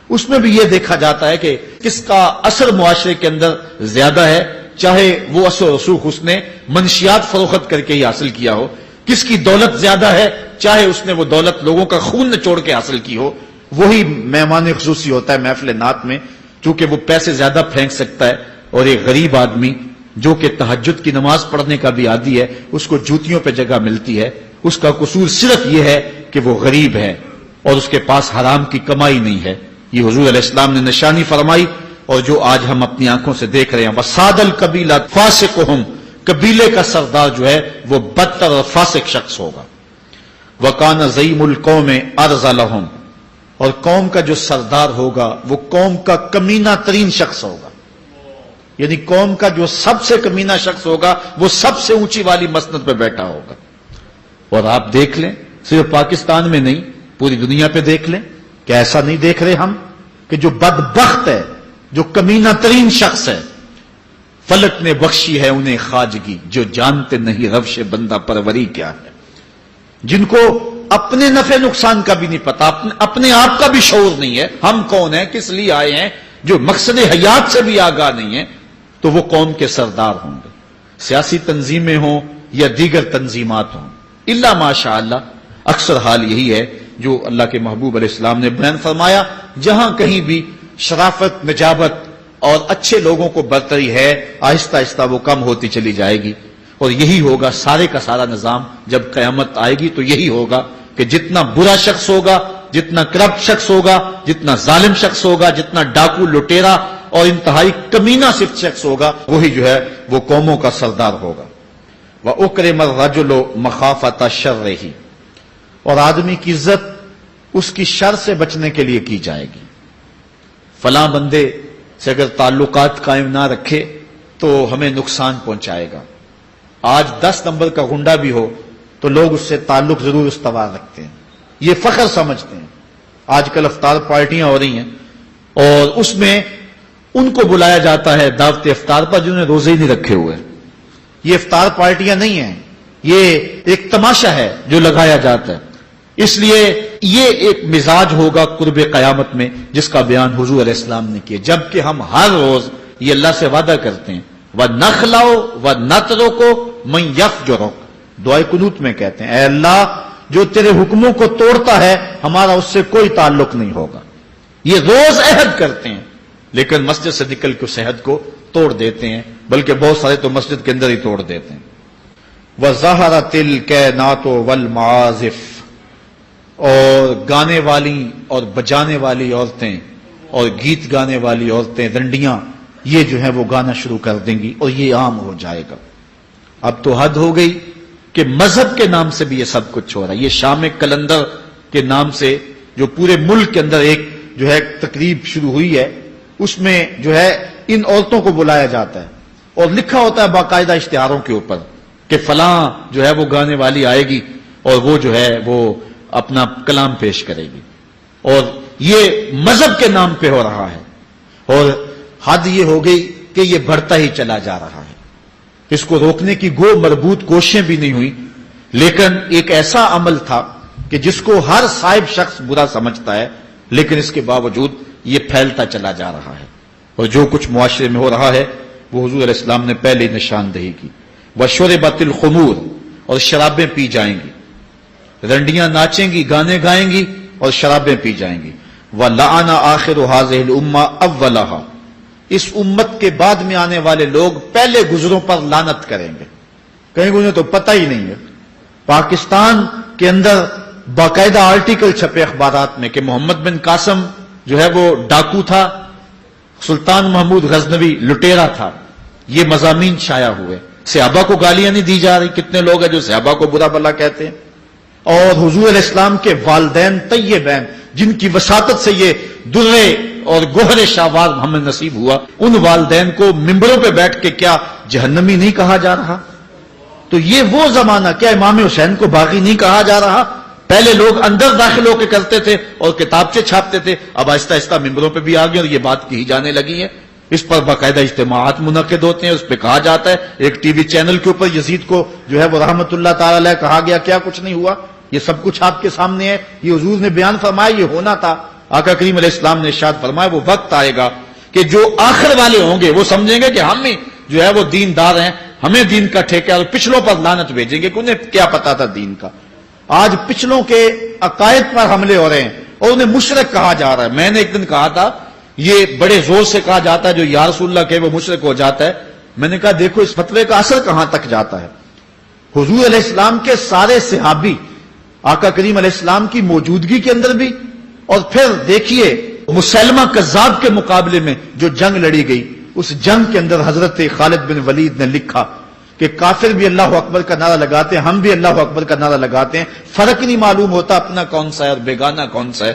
اس میں بھی یہ دیکھا جاتا ہے کہ کس کا اثر معاشرے کے اندر زیادہ ہے، چاہے وہ اثر و رسوخ اس نے منشیات فروخت کر کے ہی حاصل کیا ہو، کس کی دولت زیادہ ہے، چاہے اس نے وہ دولت لوگوں کا خون نچوڑ کے حاصل کی ہو، وہی مہمان خصوصی ہوتا ہے محفل نعت میں، چونکہ وہ پیسے زیادہ پھینک سکتا ہے، اور ایک غریب آدمی جو کہ تہجد کی نماز پڑھنے کا بھی عادی ہے اس کو جوتیوں پہ جگہ ملتی ہے۔ اس کا قصور صرف یہ ہے کہ وہ غریب ہے اور اس کے پاس حرام کی کمائی نہیں ہے۔ یہ حضور علیہ السلام نے نشانی فرمائی، اور جو آج ہم اپنی آنکھوں سے دیکھ رہے ہیں۔ وَسَادَ الْقَبِيلَةِ فَاسِقُهُمْ، قبیلے کا سردار جو ہے وہ بدتر اور فاسق شخص ہوگا۔ وَكَانَ زَعِيمُ الْقَوْمِ أَرْذَلَهُمْ، اور قوم کا جو سردار ہوگا وہ قوم کا کمینہ ترین شخص ہوگا۔ یعنی قوم کا جو سب سے کمینہ شخص ہوگا وہ سب سے اونچی والی مسند پہ بیٹھا ہوگا. اور آپ دیکھ لیں صرف پاکستان میں نہیں پوری دنیا پہ دیکھ لیں کہ ایسا نہیں دیکھ رہے ہم کہ جو بدبخت ہے، جو کمینہ ترین شخص ہے، فلک نے بخشی ہے انہیں خواجگی جو جانتے نہیں روش بندہ پروری کیا ہے، جن کو اپنے نفع نقصان کا بھی نہیں پتا، اپنے آپ کا بھی شعور نہیں ہے ہم کون ہیں، کس لیے آئے ہیں، جو مقصد حیات سے بھی آگاہ نہیں ہے، تو وہ قوم کے سردار ہوں گے، سیاسی تنظیمیں ہوں یا دیگر تنظیمات ہوں. الا ماشاء اللہ اکثر حال یہی ہے جو اللہ کے محبوب علیہ السلام نے بیان فرمایا، جہاں کہیں بھی شرافت، نجابت اور اچھے لوگوں کو برتری ہے، آہستہ آہستہ وہ کم ہوتی چلی جائے گی. اور یہی ہوگا سارے کا سارا نظام جب قیامت آئے گی، تو یہی ہوگا کہ جتنا برا شخص ہوگا، جتنا کرپٹ شخص ہوگا، جتنا ظالم شخص ہوگا، جتنا ڈاکو لٹیرا اور انتہائی کمینہ صرف شخص ہوگا، وہی جو ہے وہ قوموں کا سردار ہوگا. وَأُكْرِمَ الرَّجُلُ مَخَافَةَ شَرِّهِ، اور آدمی کی عزت اس کی شر سے بچنے کے لیے کی جائے گی. فلاں بندے سے اگر تعلقات قائم نہ رکھے تو ہمیں نقصان پہنچائے گا. آج 10 نمبر کا گنڈا بھی ہو تو لوگ اس سے تعلق ضرور استوار رکھتے ہیں، یہ فخر سمجھتے ہیں. آج کل افطار پارٹیاں ہو رہی ہیں اور اس میں ان کو بلایا جاتا ہے دعوت افطار پر جنہوں نے روزے ہی نہیں رکھے ہوئے. یہ افطار پارٹیاں نہیں ہیں، یہ ایک تماشا ہے جو لگایا جاتا ہے. اس لیے یہ ایک مزاج ہوگا قرب قیامت میں جس کا بیان حضور علیہ السلام نے کیا، جبکہ ہم ہر روز یہ اللہ سے وعدہ کرتے ہیں وَنَخْلَوْ وَنَتْرُكُ مَنْ يَفْجُرُكَ، دعائے قنوت میں کہتے ہیں اے اللہ جو تیرے حکموں کو توڑتا ہے ہمارا اس سے کوئی تعلق نہیں ہوگا. یہ روز عہد کرتے ہیں لیکن مسجد سے نکل کے اس عہد کو توڑ دیتے ہیں، بلکہ بہت سارے تو مسجد کے اندر ہی توڑ دیتے ہیں. وَظَهَرَتِ الْكَيْنَاتُ وَالْمَعَازِفُ، اور گانے والی اور بجانے والی عورتیں اور گیت گانے والی عورتیں، رنڈیاں، یہ جو ہے وہ گانا شروع کر دیں گی اور یہ عام ہو جائے گا. اب تو حد ہو گئی کہ مذہب کے نام سے بھی یہ سب کچھ ہو رہا ہے. یہ شام کلندر کے نام سے جو پورے ملک کے اندر ایک جو ہے تقریب شروع ہوئی ہے، اس میں جو ہے ان عورتوں کو بلایا جاتا ہے اور لکھا ہوتا ہے باقاعدہ اشتہاروں کے اوپر کہ فلاں جو ہے وہ گانے والی آئے گی اور وہ جو ہے وہ اپنا کلام پیش کرے گی. اور یہ مذہب کے نام پہ ہو رہا ہے اور حد یہ ہو گئی کہ یہ بڑھتا ہی چلا جا رہا ہے. اس کو روکنے کی گو مربوط کوششیں بھی نہیں ہوئی، لیکن ایک ایسا عمل تھا کہ جس کو ہر صاحب شخص برا سمجھتا ہے، لیکن اس کے باوجود یہ پھیلتا چلا جا رہا ہے. اور جو کچھ معاشرے میں ہو رہا ہے وہ حضور علیہ السلام نے پہلے نشاندہی کی. وَشُرِبَتِ الْخُمُورُ، اور شرابیں پی جائیں گی، رنڈیاں ناچیں گی، گانے گائیں گی اور شرابیں پی جائیں گی. وَلَعَنَ آخِرُ هَٰذِهِ الْأُمَّةِ أَوَّلَهَا، اس امت کے بعد میں آنے والے لوگ پہلے گزروں پر لعنت کریں گے. کہیں انہیں تو پتہ ہی نہیں ہے. پاکستان کے اندر باقاعدہ آرٹیکل چھپے اخبارات میں کہ محمد بن قاسم جو ہے وہ ڈاکو تھا، سلطان محمود غزنوی لٹیرا تھا. یہ مضامین شائع ہوئے. صحابہ کو گالیاں نہیں دی جا رہی، کتنے لوگ ہیں جو صحابہ کو برا بھلا کہتے ہیں. اور حضور علیہ السلام کے والدین طیبین جن کی وساطت سے یہ درے اور گوہر شاہوار ہمیں نصیب ہوا، ان والدین کو ممبروں پہ بیٹھ کے کیا جہنمی نہیں کہا جا رہا؟ تو یہ وہ زمانہ، کیا امام حسین کو باغی نہیں کہا جا رہا؟ پہلے لوگ اندر داخل ہو کے کرتے تھے اور کتابچے چھاپتے تھے، اب آہستہ آہستہ ممبروں پہ بھی آ گئے اور یہ بات کہی جانے لگی ہے. اس پر باقاعدہ اجتماعات منعقد ہوتے ہیں، اس پہ کہا جاتا ہے. ایک ٹی وی چینل کے اوپر یزید کو جو ہے وہ رحمت اللہ تعالی علیہ کہا گیا، کیا کچھ نہیں ہوا. یہ سب کچھ آپ کے سامنے ہے، یہ حضور نے بیان فرمایا، یہ ہونا تھا. آقا کریم علیہ السلام نے ارشاد فرمایا وہ وقت آئے گا کہ جو آخر والے ہوں گے وہ سمجھیں گے کہ ہم ہی جو ہے وہ دیندار ہیں، ہمیں دین کا ٹھیکہ، اور پچھلوں پر لعنت بھیجیں گے کہ انہیں کیا پتا تھا دین کا. آج پچھلوں کے عقائد پر حملے ہو رہے ہیں اور انہیں مشرک کہا جا رہا ہے. میں نے ایک دن کہا تھا یہ بڑے زور سے کہا جاتا ہے جو یا رسول اللہ کہ وہ مشرک ہو جاتا ہے. میں نے کہا دیکھو اس فتوے کا اثر کہاں تک جاتا ہے. حضور علیہ السلام کے سارے صحابی آقا کریم علیہ السلام کی موجودگی کے اندر بھی، اور پھر دیکھیے مسلمہ کذاب کے مقابلے میں جو جنگ لڑی گئی، اس جنگ کے اندر حضرت خالد بن ولید نے لکھا کہ کافر بھی اللہ اکبر کا نعرہ لگاتے ہیں، ہم بھی اللہ اکبر کا نعرہ لگاتے ہیں، فرق نہیں معلوم ہوتا اپنا کون سا ہے اور بیگانہ کون سا ہے.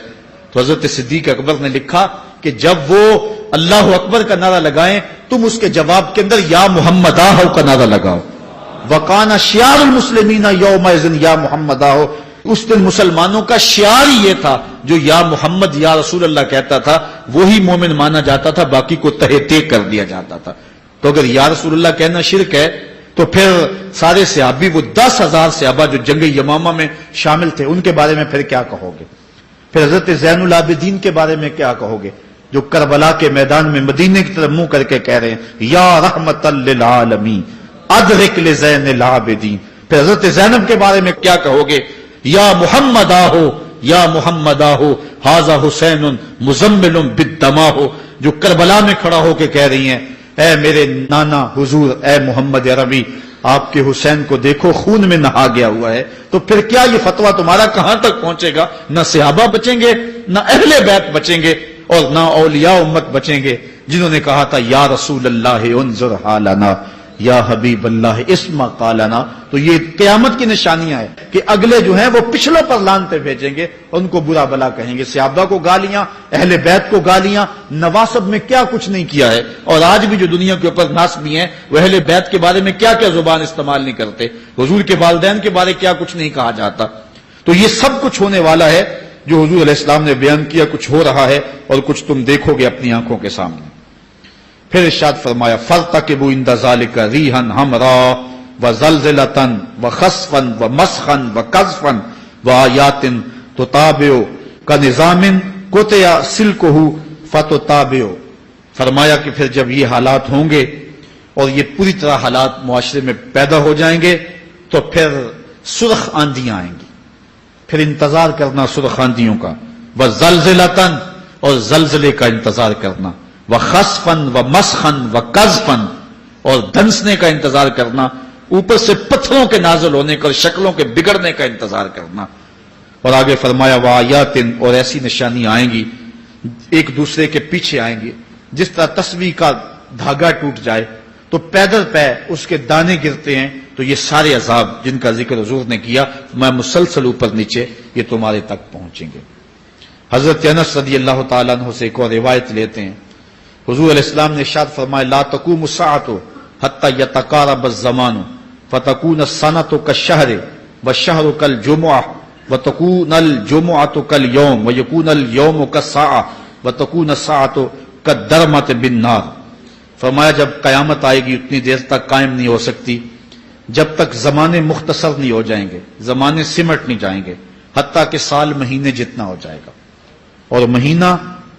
تو حضرت صدیق اکبر نے لکھا کہ جب وہ اللہ اکبر کا نعرہ لگائیں، تم اس کے جواب کے اندر یا محمد آہو کا نعرہ لگاؤ۔ وَقَانَ شِعَارُ الْمُسْلِمِينَ يَوْمَئِذٍ یا محمد آہو، اس دن مسلمانوں کا شعار ہی یہ تھا، جو یا محمد یا رسول اللہ کہتا تھا وہی مومن مانا جاتا تھا، باقی کو تہے تیگ کر دیا جاتا تھا۔ تو اگر یا رسول اللہ کہنا شرک ہے تو پھر سارے صحابی، وہ 10,000 صحابہ جو جنگ یمامہ میں شامل تھے، ان کے بارے میں پھر کیا کہو گے؟ پھر حضرت زین العابدین کے بارے میں کیا کہو گے، جو کربلا کے میدان میں مدینے کی طرف منہ کر کے کہہ رہے ہیں یا رحمت للعالمین ادرک لزین العابدین۔ پھر حضرت زینب کے بارے میں کیا کہو گے، یا محمد آہو یا محمد آہو ھذا حسین مزمل بالدما ہو، جو کربلا میں کھڑا ہو کے کہہ رہی ہیں اے میرے نانا حضور، اے محمد عربی، آپ کے حسین کو دیکھو خون میں نہا گیا ہوا ہے۔ تو پھر کیا یہ فتویٰ تمہارا کہاں تک پہنچے گا؟ نہ صحابہ بچیں گے، نہ اہل بیت بچیں گے، اور نہ اولیاء امت بچیں گے، جنہوں نے کہا تھا یا رسول اللہ انظر حالنا یا حبیب اللہ اسمع قالنا۔ تو یہ قیامت کی نشانیاں ہیں کہ اگلے جو ہیں وہ پچھلوں پر لعنتیں بھیجیں گے، ان کو برا بلا کہیں گے، صحابہ کو گالیاں، اہل بیت کو گالیاں، نواسب میں کیا کچھ نہیں کیا ہے۔ اور آج بھی جو دنیا کے اوپر ناسبی ہیں وہ اہل بیت کے بارے میں کیا کیا زبان استعمال نہیں کرتے، حضور کے والدین کے بارے کیا کچھ نہیں کہا جاتا۔ تو یہ سب کچھ ہونے والا ہے جو حضور علیہ السلام نے بیان کیا، کچھ ہو رہا ہے اور کچھ تم دیکھو گے اپنی آنکھوں کے سامنے۔ پھر ارشاد فرمایا فَارْتَقِبُوا عِنْدَ ذَلِكَ رِيحًا حَمْرَاءَ وَزَلْزَلَةً وَخَسْفًا وَمَسْخًا وَقَذْفًا وَآيَاتٍ تُتَابِعُ كَنِظَامٍ قُطِعَ سِلْكُهُ فَتُتَابِعُ۔ فرمایا کہ پھر جب یہ حالات ہوں گے اور یہ پوری طرح حالات معاشرے میں پیدا ہو جائیں گے تو پھر سرخ آندیاں آئیں گی، پھر انتظار کرنا سرخ آندیوں کا، وَزَلْزَلَةً اور زلزلے کا انتظار کرنا، وَخَسْفًا وَمَسْخًا وَقَذْفًا اور دھنسنے کا انتظار کرنا، اوپر سے پتھروں کے نازل ہونے کا اور شکلوں کے بگڑنے کا انتظار کرنا۔ اور آگے فرمایا وَآيَاتٍ اور ایسی نشانیاں آئیں گی ایک دوسرے کے پیچھے آئیں گی، جس طرح تسبیح کا دھاگا ٹوٹ جائے تو پیدل پہ اس کے دانے گرتے ہیں، تو یہ سارے عذاب جن کا ذکر حضور نے کیا میں مسلسل اوپر نیچے یہ تمہارے تک پہنچیں گے۔ حضرت انس رضی اللہ تعالیٰ عنہ سے ایک اور روایت لیتے ہیں، حضور علیہ السلام نے ارشاد فرمایا لا تقوم الساعة حتى يتقارب الزمان فتكون السنة كالشهر والشهر كالجمعة وتكون الجمعة كاليوم ويكون اليوم كالساعة وتكون الساعة كالدرمة بالنار۔ فرمایا جب قیامت آئے گی اتنی دیر تک قائم نہیں ہو سکتی جب تک زمانے مختصر نہیں ہو جائیں گے، زمانے سمٹ نہیں جائیں گے، حتیٰ کہ سال مہینے جتنا ہو جائے گا، اور مہینہ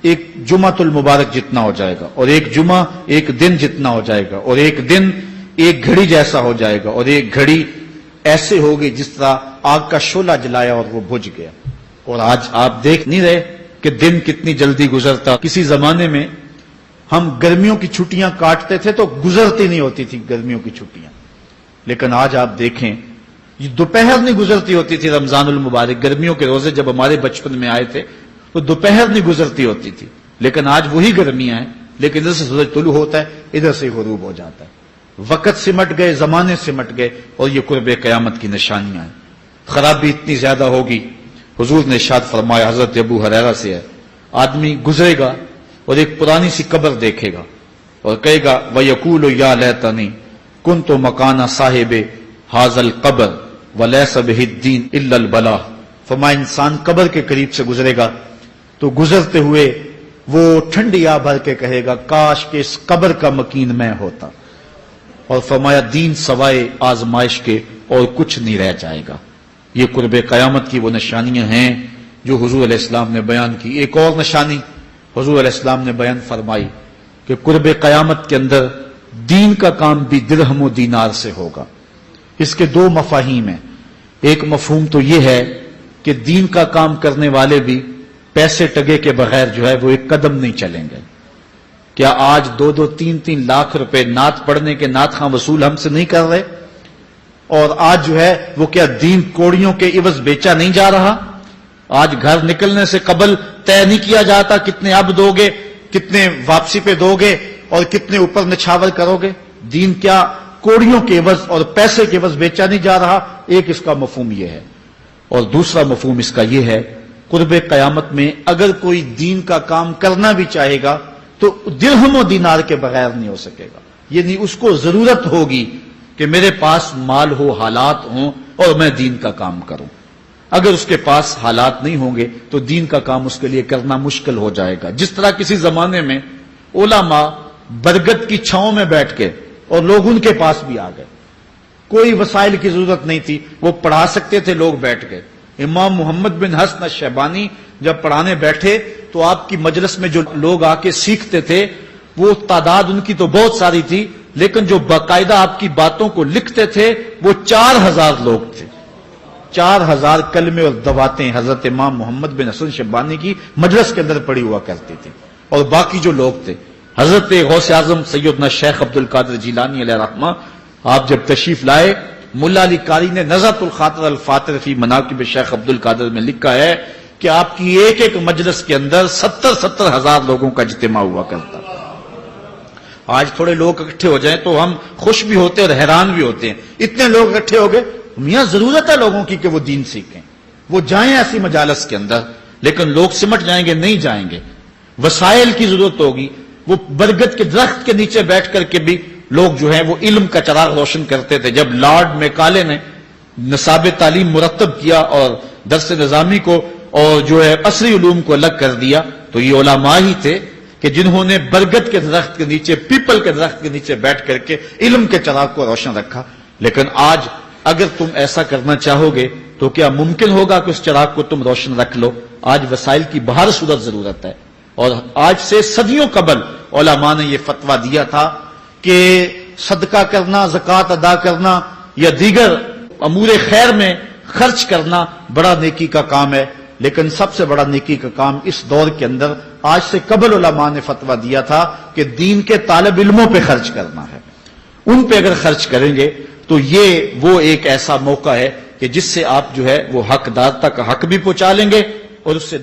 ایک جمعۃ المبارک جتنا ہو جائے گا، اور ایک جمعہ ایک دن جتنا ہو جائے گا، اور ایک دن ایک گھڑی جیسا ہو جائے گا، اور ایک گھڑی ایسے ہوگی جس طرح آگ کا شعلہ جلایا اور وہ بجھ گیا۔ اور آج آپ دیکھ نہیں رہے کہ دن کتنی جلدی گزرتا۔ کسی زمانے میں ہم گرمیوں کی چھٹیاں کاٹتے تھے تو گزرتی نہیں ہوتی تھی گرمیوں کی چھٹیاں، لیکن آج آپ دیکھیں یہ دوپہر نہیں گزرتی ہوتی تھی۔ رمضان المبارک گرمیوں کے روزے جب ہمارے بچپن میں آئے تھے تو دوپہر نہیں گزرتی ہوتی تھی، لیکن آج وہی گرمیاں ہیں، لیکن ادھر سے سورج طلوع ہوتا ہے ادھر سے غروب ہو جاتا ہے۔ وقت سمٹ گئے، زمانے سمٹ گئے، اور یہ قرب قیامت کی نشانیاں ہیں۔ خرابی اتنی زیادہ ہوگی، حضور نے ارشاد فرمایا حضرت ابو ہریرہ سے ہے، آدمی گزرے گا اور ایک پرانی سی قبر دیکھے گا اور کہے گا وَيَقُولُ يَا لَيْتَنِي كُنْتُ مَكَانَ صَاحِبِ هَذَا الْقَبْرِ وَلَيْسَ بِهِ الدِّينُ إِلَّا الْبَلَاغُ۔ فرمایا انسان قبر کے قریب سے گزرے گا تو گزرتے ہوئے وہ ٹھنڈی آہ بھر کے کہے گا کاش کہ اس قبر کا مکین میں ہوتا، اور فرمایا دین سوائے آزمائش کے اور کچھ نہیں رہ جائے گا۔ یہ قرب قیامت کی وہ نشانیاں ہیں جو حضور علیہ السلام نے بیان کی۔ ایک اور نشانی حضور علیہ السلام نے بیان فرمائی کہ قرب قیامت کے اندر دین کا کام بھی درہم و دینار سے ہوگا۔ اس کے دو مفاہیم ہیں۔ ایک مفہوم تو یہ ہے کہ دین کا کام کرنے والے بھی پیسے ٹگے کے بغیر جو ہے وہ ایک قدم نہیں چلیں گے۔ کیا آج 2-3 لاکھ روپے نعت پڑھنے کے نعت خواں وصول ہم سے نہیں کر رہے؟ اور آج جو ہے وہ کیا دین کوڑیوں کے عوض بیچا نہیں جا رہا؟ آج گھر نکلنے سے قبل طے نہیں کیا جاتا کتنے اب دو گے، کتنے واپسی پہ دو گے اور کتنے اوپر نچھاور کرو گے؟ دین کیا کوڑیوں کے عوض اور پیسے کے عوض بیچا نہیں جا رہا؟ ایک اس کا مفہوم یہ ہے، اور دوسرا مفہوم اس کا یہ ہے قرب قیامت میں اگر کوئی دین کا کام کرنا بھی چاہے گا تو درہم و دینار کے بغیر نہیں ہو سکے گا. یعنی اس کو ضرورت ہوگی کہ میرے پاس مال ہو، حالات ہوں اور میں دین کا کام کروں. اگر اس کے پاس حالات نہیں ہوں گے تو دین کا کام اس کے لیے کرنا مشکل ہو جائے گا. جس طرح کسی زمانے میں علماء برگد کی چھاؤں میں بیٹھ کے اور لوگ ان کے پاس بھی آ گئے، کوئی وسائل کی ضرورت نہیں تھی، وہ پڑھا سکتے تھے، لوگ بیٹھ گئے. امام محمد بن حسن الشیبانی جب پڑھانے بیٹھے تو آپ کی مجلس میں جو لوگ آ کے سیکھتے تھے وہ تعداد ان کی تو بہت ساری تھی، لیکن جو باقاعدہ آپ کی باتوں کو لکھتے تھے وہ 4000 لوگ تھے. 4000 کلمے اور دواتیں حضرت امام محمد بن حسن شیبانی کی مجلس کے اندر پڑی ہوا کرتی تھی. اور باقی جو لوگ تھے، حضرت غوث اعظم سیدنا شیخ عبد القادر جیلانی علیہ رحمہ، آپ جب تشریف لائے، ملا علی قاری نے نزہۃ الخاطر الفاتر فی مناقب شیخ عبد القادر میں لکھا ہے کہ آپ کی ایک ایک مجلس کے اندر 70 ہزار لوگوں کا اجتماع ہوا کرتا. آج تھوڑے لوگ اکٹھے ہو جائیں تو ہم خوش بھی ہوتے ہیں اور حیران بھی ہوتے ہیں، اتنے لوگ اکٹھے ہو گئے. میاں ضرورت ہے لوگوں کی کہ وہ دین سیکھیں، وہ جائیں ایسی مجالس کے اندر، لیکن لوگ سمٹ جائیں گے، نہیں جائیں گے. وسائل کی ضرورت ہوگی. وہ برگد کے درخت کے نیچے بیٹھ کر کے بھی لوگ جو ہیں وہ علم کا چراغ روشن کرتے تھے. جب لارڈ میکالے نے نصاب تعلیم مرتب کیا اور درس نظامی کو اور جو ہے عصری علوم کو الگ کر دیا، تو یہ علماء ہی تھے کہ جنہوں نے برگد کے درخت کے نیچے، پیپل کے درخت کے نیچے بیٹھ کر کے علم کے چراغ کو روشن رکھا. لیکن آج اگر تم ایسا کرنا چاہو گے تو کیا ممکن ہوگا کہ اس چراغ کو تم روشن رکھ لو؟ آج وسائل کی بہر صورت ضرورت ہے. اور آج سے صدیوں قبل علماء نے یہ فتویٰ دیا تھا کہ صدقہ کرنا، زکوٰۃ ادا کرنا یا دیگر امور خیر میں خرچ کرنا بڑا نیکی کا کام ہے. لیکن سب سے بڑا نیکی کا کام اس دور کے اندر آج سے قبل علماء نے فتویٰ دیا تھا کہ دین کے طالب علموں پہ خرچ کرنا ہے. ان پہ اگر خرچ کریں گے تو یہ وہ ایک ایسا موقع ہے کہ جس سے آپ جو ہے وہ حقدار تک حق بھی پہنچا لیں گے اور اس سے